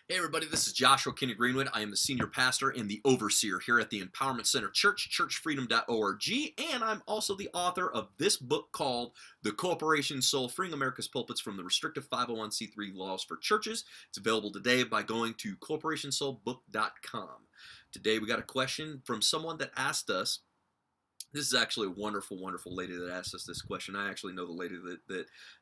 Hey everybody, this is Joshua Kenny Greenwood. I am the senior pastor and the overseer here at the Empowerment Center Church, churchfreedom.org, and I'm also the author of this book called The Corporation Soul, Freeing America's Pulpits from the Restrictive 501c3 Laws for Churches. It's available today by going to corporationsoulbook.com. Today we got a question from someone that asked us. This is actually a wonderful, wonderful lady that asked us this question. I actually know the lady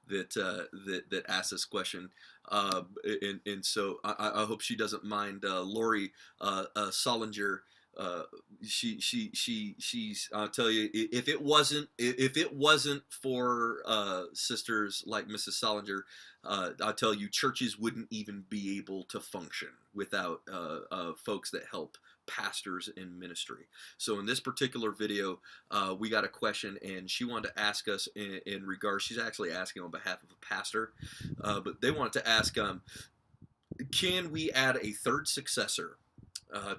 that asked this question, and so I hope she doesn't mind. Lori Solinger. Uh, she's. I'll tell you, if it wasn't for sisters like Mrs. Solinger, I'll tell you, churches wouldn't even be able to function without folks that help pastors in ministry. So in this particular video, we got a question, and she wanted to ask us in regards. She's actually asking on behalf of a pastor, but they wanted to ask, can we add a third successor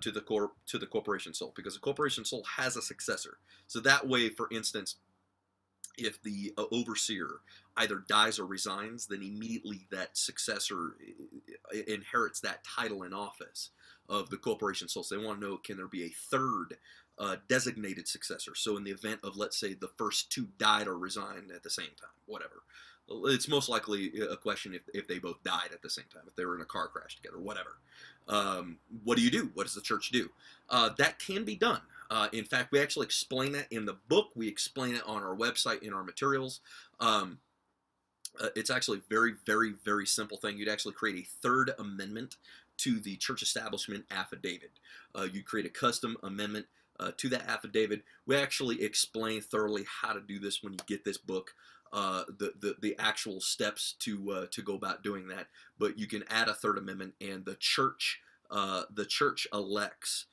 to the corporation soul, because the corporation soul has a successor. So that way, for instance, if the overseer either dies or resigns, then immediately that successor inherits that title and office of the corporation soul. So they want to know, can there be a third designated successor? So in the event of, let's say, the first two died or resigned at the same time, whatever. It's most likely a question if they both died at the same time, if they were in a car crash together, whatever. What do you do? What does the church do? That can be done. In fact, we actually explain that in the book. We explain it on our website in our materials. It's actually a very, very, very simple thing. You'd actually create a third amendment to the church establishment affidavit. You create a custom amendment to that affidavit. We actually explain thoroughly how to do this when you get this book. The actual steps to go about doing that. But you can add a third amendment, and the church elects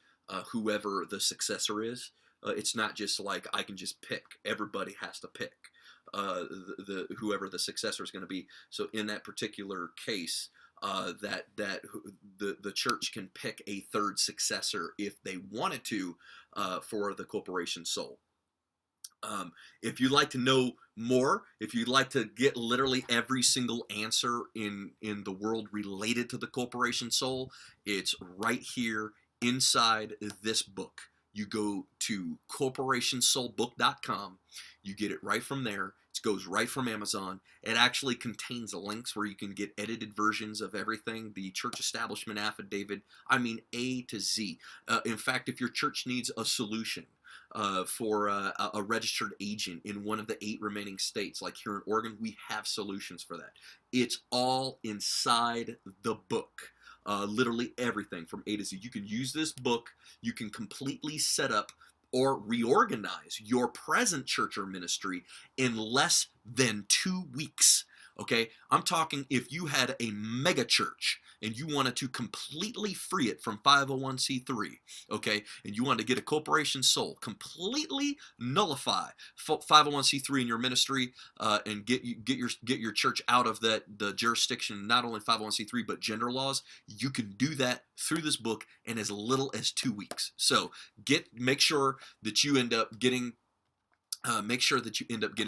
whoever the successor is. It's not just like I can just pick. Everybody has to pick whoever the successor is going to be. So in that particular case, the church can pick a third successor if they wanted to for the corporation soul. If you'd like to know more, if you'd like to get literally every single answer in the world related to the corporation soul, it's right here inside this book. You go to corporationsoulbook.com. You get it right from there. It goes right from Amazon. It actually contains links where you can get edited versions of everything, the church establishment affidavit, I mean A to Z. In fact, if your church needs a solution for a registered agent in one of the 8 remaining states, like here in Oregon, we have solutions for that. It's all inside the book. Literally everything from A to Z. You can use this book. You can completely set up or reorganize your present church or ministry in less than 2 weeks. Okay, I'm talking if you had a mega church and you wanted to completely free it from 501c3, okay, and you wanted to get a corporation soul, completely nullify 501c3 in your ministry, and get your church out of the jurisdiction, not only 501c3 but gender laws. You can do that through this book in as little as 2 weeks. So make sure that you end up getting.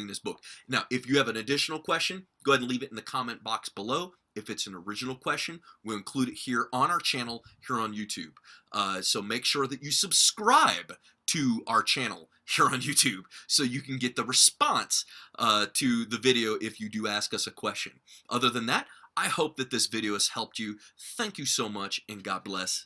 This book. Now, if you have an additional question, go ahead and leave it in the comment box below. If it's an original question, we'll include it here on our channel, here on YouTube. So make sure that you subscribe to our channel here on YouTube so you can get the response to the video if you do ask us a question. Other than that, I hope that this video has helped you. Thank you so much, and God bless.